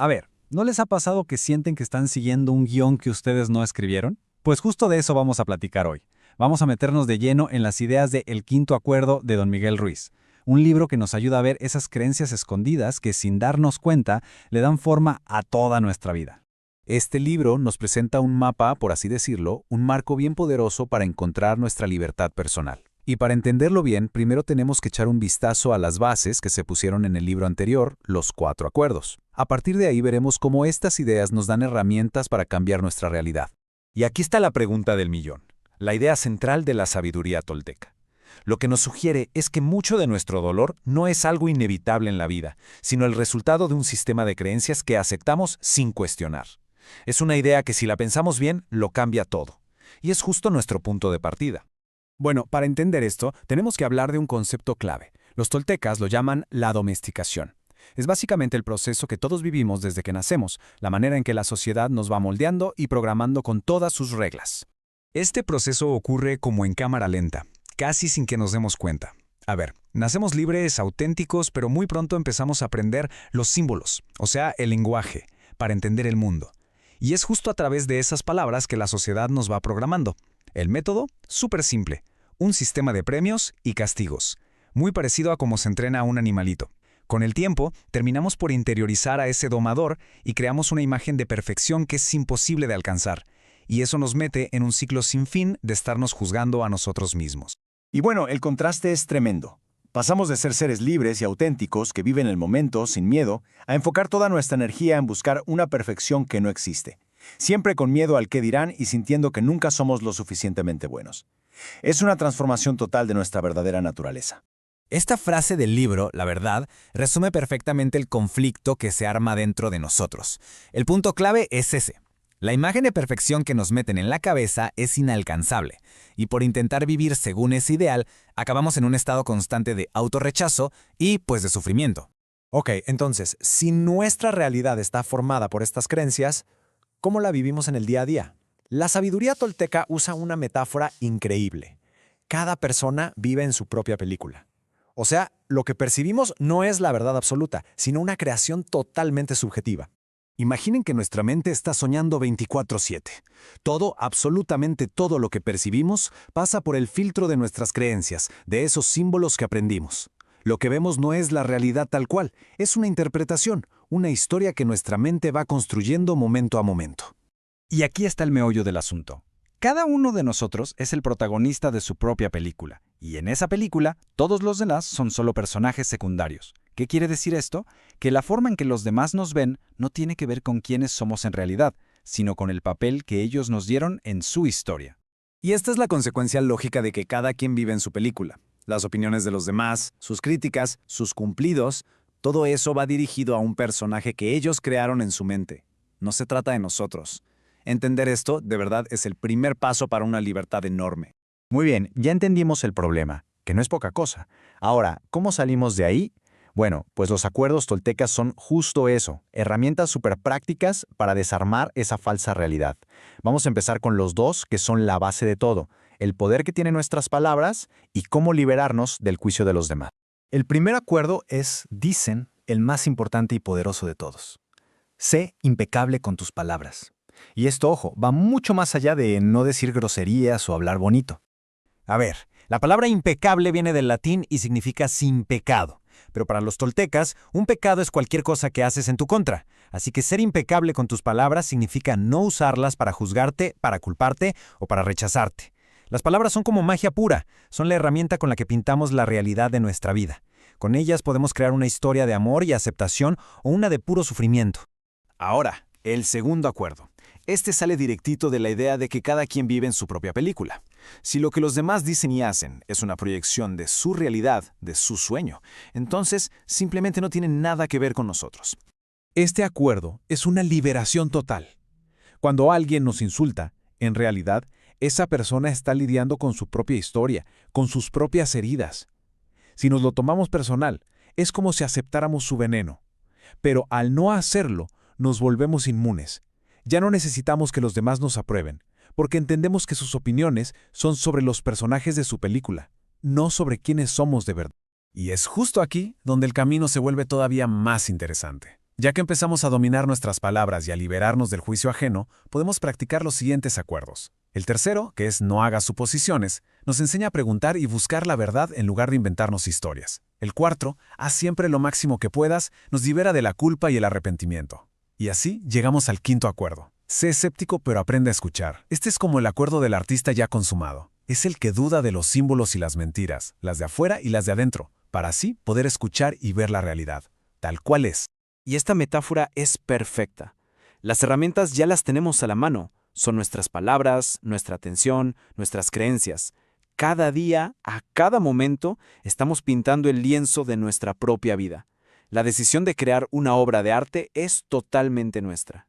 A ver, ¿no les ha pasado que sienten que están siguiendo un guión que ustedes no escribieron? Pues justo de eso vamos a platicar hoy. Vamos a meternos de lleno en las ideas de El Quinto Acuerdo de Don Miguel Ruiz, un libro que nos ayuda a ver esas creencias escondidas que, sin darnos cuenta, le dan forma a toda nuestra vida. Este libro nos presenta un mapa, por así decirlo, un marco bien poderoso para encontrar nuestra libertad personal. Y para entenderlo bien, primero tenemos que echar un vistazo a las bases que se pusieron en el libro anterior, los 4 acuerdos. A partir de ahí veremos cómo estas ideas nos dan herramientas para cambiar nuestra realidad. Y aquí está la pregunta del millón, la idea central de la sabiduría tolteca. Lo que nos sugiere es que mucho de nuestro dolor no es algo inevitable en la vida, sino el resultado de un sistema de creencias que aceptamos sin cuestionar. Es una idea que si la pensamos bien, lo cambia todo. Y es justo nuestro punto de partida. Bueno, para entender esto, tenemos que hablar de un concepto clave. Los toltecas lo llaman la domesticación. Es básicamente el proceso que todos vivimos desde que nacemos, la manera en que la sociedad nos va moldeando y programando con todas sus reglas. Este proceso ocurre como en cámara lenta, casi sin que nos demos cuenta. A ver, nacemos libres, auténticos, pero muy pronto empezamos a aprender los símbolos, o sea, el lenguaje, para entender el mundo. Y es justo a través de esas palabras que la sociedad nos va programando. El método, súper simple, un sistema de premios y castigos, muy parecido a cómo se entrena a un animalito. Con el tiempo, terminamos por interiorizar a ese domador y creamos una imagen de perfección que es imposible de alcanzar. Y eso nos mete en un ciclo sin fin de estarnos juzgando a nosotros mismos. Y bueno, el contraste es tremendo. Pasamos de ser seres libres y auténticos que viven el momento sin miedo a enfocar toda nuestra energía en buscar una perfección que no existe, siempre con miedo al qué dirán y sintiendo que nunca somos lo suficientemente buenos. Es una transformación total de nuestra verdadera naturaleza. Esta frase del libro, la verdad, resume perfectamente el conflicto que se arma dentro de nosotros. El punto clave es ese. La imagen de perfección que nos meten en la cabeza es inalcanzable, y por intentar vivir según ese ideal, acabamos en un estado constante de autorrechazo y, pues, de sufrimiento. Ok, entonces, si nuestra realidad está formada por estas creencias, ¿cómo la vivimos en el día a día? La sabiduría tolteca usa una metáfora increíble. Cada persona vive en su propia película. O sea, lo que percibimos no es la verdad absoluta, sino una creación totalmente subjetiva. Imaginen que nuestra mente está soñando 24/7. Todo, absolutamente todo lo que percibimos, pasa por el filtro de nuestras creencias, de esos símbolos que aprendimos. Lo que vemos no es la realidad tal cual, es una interpretación, una historia que nuestra mente va construyendo momento a momento. Y aquí está el meollo del asunto. Cada uno de nosotros es el protagonista de su propia película, y en esa película todos los demás son solo personajes secundarios. ¿Qué quiere decir esto? Que la forma en que los demás nos ven no tiene que ver con quiénes somos en realidad, sino con el papel que ellos nos dieron en su historia. Y esta es la consecuencia lógica de que cada quien vive en su película. Las opiniones de los demás, sus críticas, sus cumplidos, todo eso va dirigido a un personaje que ellos crearon en su mente. No se trata de nosotros. Entender esto, de verdad, es el primer paso para una libertad enorme. Muy bien, ya entendimos el problema, que no es poca cosa. Ahora, ¿cómo salimos de ahí? Bueno, pues los acuerdos toltecas son justo eso, herramientas súper prácticas para desarmar esa falsa realidad. Vamos a empezar con los dos, que son la base de todo, el poder que tienen nuestras palabras y cómo liberarnos del juicio de los demás. El primer acuerdo es, dicen, el más importante y poderoso de todos. Sé impecable con tus palabras. Y esto, ojo, va mucho más allá de no decir groserías o hablar bonito. A ver, la palabra impecable viene del latín y significa sin pecado. Pero para los toltecas, un pecado es cualquier cosa que haces en tu contra. Así que ser impecable con tus palabras significa no usarlas para juzgarte, para culparte o para rechazarte. Las palabras son como magia pura, son la herramienta con la que pintamos la realidad de nuestra vida. Con ellas podemos crear una historia de amor y aceptación o una de puro sufrimiento. Ahora, el segundo acuerdo. Este sale directito de la idea de que cada quien vive en su propia película. Si lo que los demás dicen y hacen es una proyección de su realidad, de su sueño, entonces simplemente no tiene nada que ver con nosotros. Este acuerdo es una liberación total. Cuando alguien nos insulta, en realidad, esa persona está lidiando con su propia historia, con sus propias heridas. Si nos lo tomamos personal, es como si aceptáramos su veneno. Pero al no hacerlo, nos volvemos inmunes. Ya no necesitamos que los demás nos aprueben, porque entendemos que sus opiniones son sobre los personajes de su película, no sobre quiénes somos de verdad. Y es justo aquí donde el camino se vuelve todavía más interesante. Ya que empezamos a dominar nuestras palabras y a liberarnos del juicio ajeno, podemos practicar los siguientes acuerdos. El tercero, que es no hagas suposiciones, nos enseña a preguntar y buscar la verdad en lugar de inventarnos historias. El cuarto, haz siempre lo máximo que puedas, nos libera de la culpa y el arrepentimiento. Y así llegamos al quinto acuerdo. Sé escéptico pero aprende a escuchar. Este es como el acuerdo del artista ya consumado. Es el que duda de los símbolos y las mentiras, las de afuera y las de adentro, para así poder escuchar y ver la realidad, tal cual es. Y esta metáfora es perfecta. Las herramientas ya las tenemos a la mano. Son nuestras palabras, nuestra atención, nuestras creencias. Cada día, a cada momento, estamos pintando el lienzo de nuestra propia vida. La decisión de crear una obra de arte es totalmente nuestra.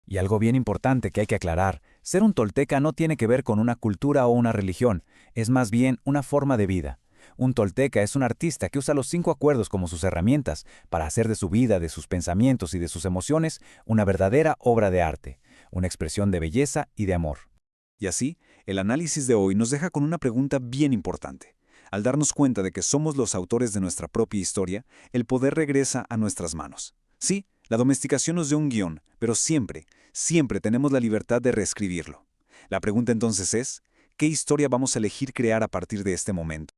Y algo bien importante que hay que aclarar, ser un tolteca no tiene que ver con una cultura o una religión, es más bien una forma de vida. Un tolteca es un artista que usa los 5 acuerdos como sus herramientas para hacer de su vida, de sus pensamientos y de sus emociones una verdadera obra de arte, una expresión de belleza y de amor. Y así, el análisis de hoy nos deja con una pregunta bien importante. Al darnos cuenta de que somos los autores de nuestra propia historia, el poder regresa a nuestras manos. Sí, la domesticación nos dio un guión, pero siempre, siempre tenemos la libertad de reescribirlo. La pregunta entonces es, ¿qué historia vamos a elegir crear a partir de este momento?